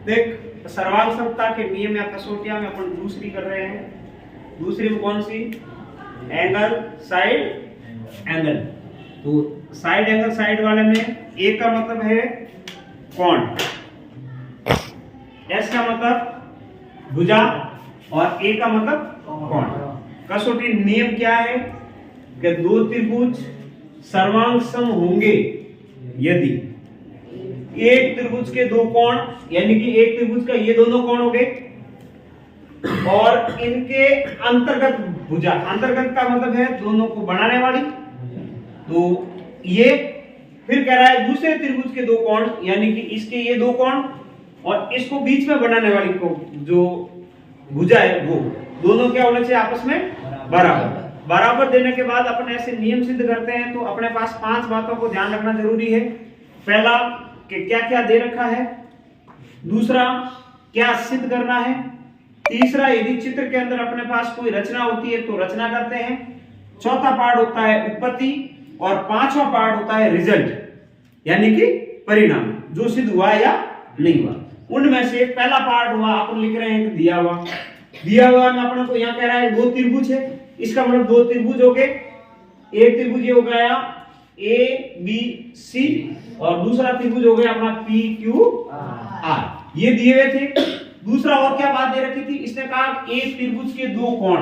देख सर्वांग समता के नियम या कसौटियां में अपन दूसरी कर रहे हैं। दूसरी में कौन सी? Angle side angle. तो साइड एंगल साइड वाले में ए का मतलब है कोण, एस का मतलब भुजा और ए का मतलब कोण। कसौटी नियम क्या है कि दो त्रिभुज सर्वांग सम होंगे यदि एक त्रिभुज के दो कोण, यानी कि एक त्रिभुज का ये दोनों कोण हो गए और इनके अंतर्गत भुजा, अंतर्गत का मतलब है दोनों को बनाने वाली। तो ये फिर कह रहा है दूसरे त्रिभुज के दो कोण, यानी कि इसके ये दो कोण और इसको बीच में बनाने वाली को जो भुजा है वो दोनों क्या होना चाहिए आपस में बराबर। बराबर देने के बाद अपन ऐसे नियम सिद्ध करते हैं। तो अपने पास 5 बातों को ध्यान रखना जरूरी है। पहला कि क्या क्या दे रखा है, दूसरा क्या सिद्ध करना है, तीसरा यदि चित्र के अंदर अपने पास कोई रचना होती है तो रचना करते हैं, चौथा पार्ट होता है उत्पत्ति और पांचवा पार्ट होता है रिजल्ट, यानी कि परिणाम जो सिद्ध हुआ या नहीं हुआ। उनमें से पहला पार्ट हुआ अपन लिख रहे हैं दिया हुआ में अपने को यहाँ कह रहा है दो त्रिभुज है, इसका मतलब दो त्रिभुज हो गए। एक त्रिभुज ये हो गया ए बी सी और दूसरा त्रिभुज हो गया अपना पी क्यू आर, ये दिए हुए थे। दूसरा और क्या बात दे रखी थी, इसने कहा एक त्रिभुज के दो कोण,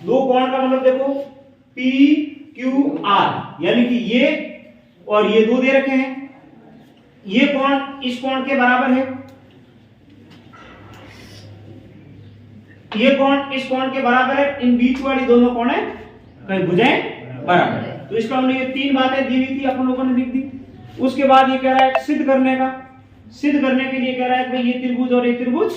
दो कोण का मतलब देखो पी क्यू आर, यानी कि ये और ये दो दे रखे हैं, ये कोण इस कोण के बराबर है, ये कोण इस कोण के बराबर है, इन बीच वाली दोनों कोण है कहीं भुजाएं बराबर है। तो इसका हमने ये 3 बातें दी हुई थी अपन लोगों ने लिख दी। उसके बाद ये कह रहा है सिद्ध करने का, सिद्ध करने के लिए कह रहा है कि ये त्रिभुज और ये त्रिभुज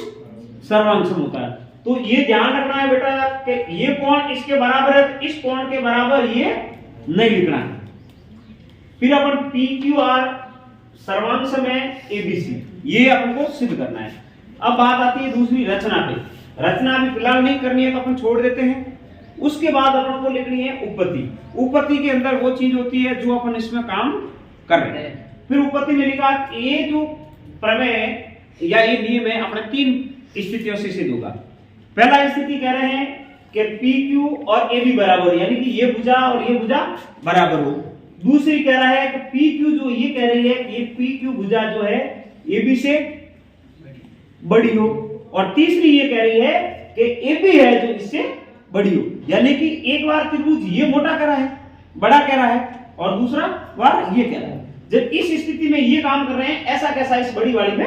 सर्वांग सम होता है। तो ये ध्यान रखना है बेटा कि ये कोण इसके बराबर है, इस कोण के बराबर ये नहीं लिखना है। फिर अपन पी क्यू आर सर्वांग सम है एबीसी, ये अपन को सिद्ध करना है। अब बात आती है दूसरी रचना पे। रचना अभी फिलहाल नहीं करनी है तो अपन छोड़ देते हैं। उसके बाद अपन को लिखनी है उपपत्ति। उपपत्ति के अंदर वो चीज होती है जो अपन इसमें काम कर रहे हैं। फिर उपपत्ति में लिखा ये जो प्रमेय या ये नियम है अपने 3 स्थितियों से सिद्ध होगा। पहला स्थिति कह रहे हैं कि पी क्यू और ए बी बराबर, यानी कि ये भुजा और ये भुजा बराबर हो। दूसरी कह रहा है कि पी क्यू जो ये कह रही है ये पी क्यू भुजा जो है ए बी से बड़ी हो, और तीसरी ये कह रही है कि ए बी है जो इससे बड़ी हो, यानी कि एक बार त्रिभुज ये मोटा कह रहा है, बड़ा कह रहा है और दूसरा बार ये कह रहा है। जब इस स्थिति में ये काम कर रहे हैं ऐसा कैसा इस बड़ी वाली में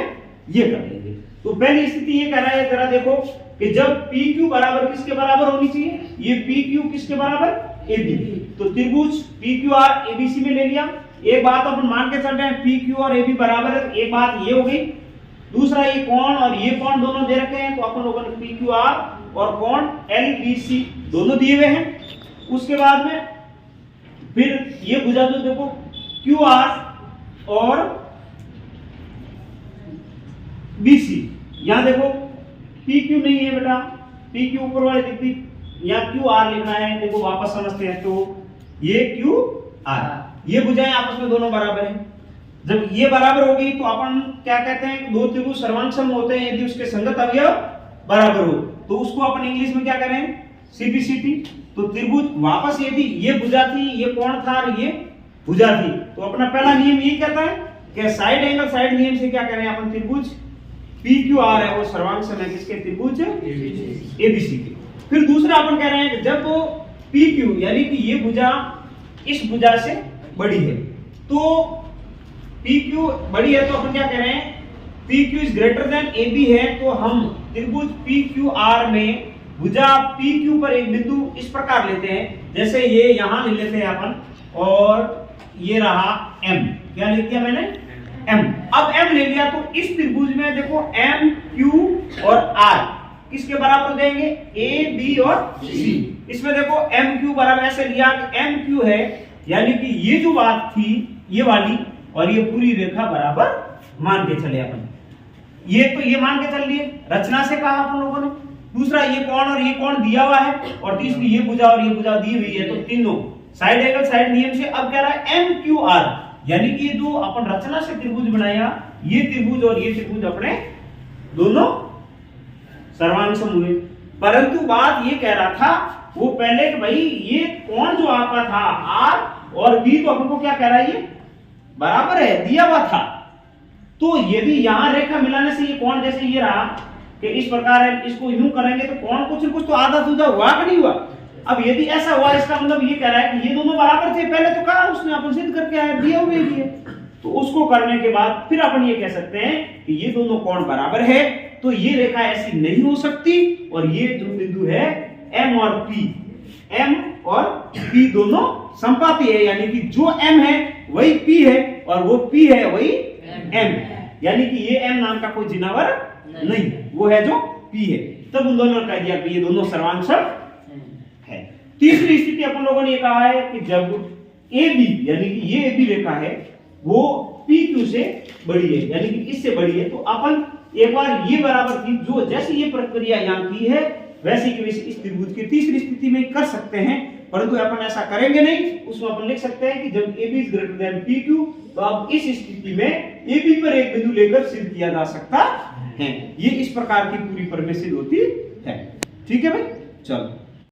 ये कर लेंगे। तो पहली स्थिति ये कह रहा है जरा देखो कि जब PQ बराबर किसके बराबर होनी चाहिए, ये PQ किसके बराबर AB, तो त्रिभुज PQR ABC में ले लिया। एक बात अपन मान के चल रहे हैं PQ और AB बराबर है, एक बात ये हो गई। दूसरा ये कोण और ये कोण दोनों दे रखे हैं तो अपन लोगों ने PQR और कोण LBC दोनों दिए हुए हैं। उसके बाद में फिर ये भुजा जो देखो QR और BC, यहां देखो PQ नहीं है बेटा, PQ ऊपर वाली दिखती, यहाँ QR लिखना है। देखो वापस समझते हैं तो ये QR, ये भुजाएं आपस में दोनों बराबर हैं। जब ये बराबर हो गई तो अपन क्या कहते हैं, दो त्रिभुज सर्वांग सम होते हैं यदि उसके संगत अवयव बराबर हो, तो उसको अपन इंग्लिश में क्या करें, CPCT। तो त्रिभुज वापस यदि ये भुजा थी, ये कोण था और ये भुजा थी, तो अपना पहला नियम ये कहता है कि साइड एंगल साइड नियम से क्या करें अपन, त्रिभुज PQR है वो सर्वांग सम है किसके, त्रिभुज ABC के। फिर दूसरा अपन कह रहे हैं कि जब PQ यानी कि ये भुजा इस भुजा से बड़ी है, तो PQ बड़ी है तो अपन क्या कह रहे हैं, PQ is greater then AB है, तो हम त्रिभुज PQR में भुजा PQ पर एक बिंदु इस प्रकार लेते हैं, जैसे ये यहां ले लेते हैं अपन, और ये रहा M, क्या लिख दिया मैंने M। अब M ले लिया तो इस त्रिभुज में देखो M, Q और R किसके बराबर देंगे, A, B और C। इसमें देखो MQ बराबर ऐसे लिया कि MQ है, यानी कि ये जो बात थी ये वाली और ये पूरी रेखा बराबर मान के चले अपन, ये तो ये मान के चल लिए, रचना से कहा अपन लोगों ने। दूसरा ये कोण और ये कोण दिया हुआ है, और तीसरी ये भुजा और ये भुजा दी हुई है, तो तीनों साइड एंगल साइड नियम से। अब कह रहा है MQR, यानी कि जो अपन रचना से त्रिभुज बनाया, ये त्रिभुज और ये त्रिभुज अपने दोनों सर्वांशम हुए। परंतु बात ये कह रहा था वो पहले कि भाई ये कोण जो आपका था आर और बी, तो अपन को क्या कह रहा है, ये बराबर है, दिया हुआ था। तो यदि यहां रेखा मिलाने से ये कोण जैसे ये रहा कि इस प्रकार है, इसको यूं करेंगे तो कोण कुछ न कुछ तो आधा दूधा हुआ कि नहीं हुआ। अब यदि ऐसा हुआ, इसका मतलब ये कह रहा है कि ये दोनों बराबर थे, पहले तो कहा उसने, अपन सिद्ध करके आया, दिया हुए भी है। तो उसको करने के बाद फिर अपन ये कह सकते हैं कि ये दोनों कोण बराबर है, तो ये रेखा ऐसी नहीं हो सकती। और ये जो बिंदु है एम और पी, एम और पी दोनों संपाती है, यानी कि जो एम है वही पी है और वो पी है वही एम, यानी कि ये एम नाम का कोई जिनावर नहीं, वो है जो पी है। तब उन दोनों ने कह दिया कि ये दोनों सर्वांशम है। तीसरी स्थिति अपन लोगों ने ये कहा है कि जब ए बी, यानी कि ये ए बी रेखा है वो पी क्यू से बड़ी है, यानी कि इससे बड़ी है, तो अपन एक बार ये बराबर थी, जो जैसे ये प्रक्रिया यहाँ की है वैसे की वैसे इस त्रिभुज की तीसरी स्थिति में कर सकते हैं, परंतु अपन ऐसा करेंगे नहीं। उसमें अपन लिख सकते हैं कि जब A B is greater than P Q, तो अब इस स्थिति में ए बी पर एक बिंदु लेकर सिद्ध किया जा सकता है। ये इस प्रकार की पूरी प्रमेय सिद्ध होती है। ठीक है भाई, चलो।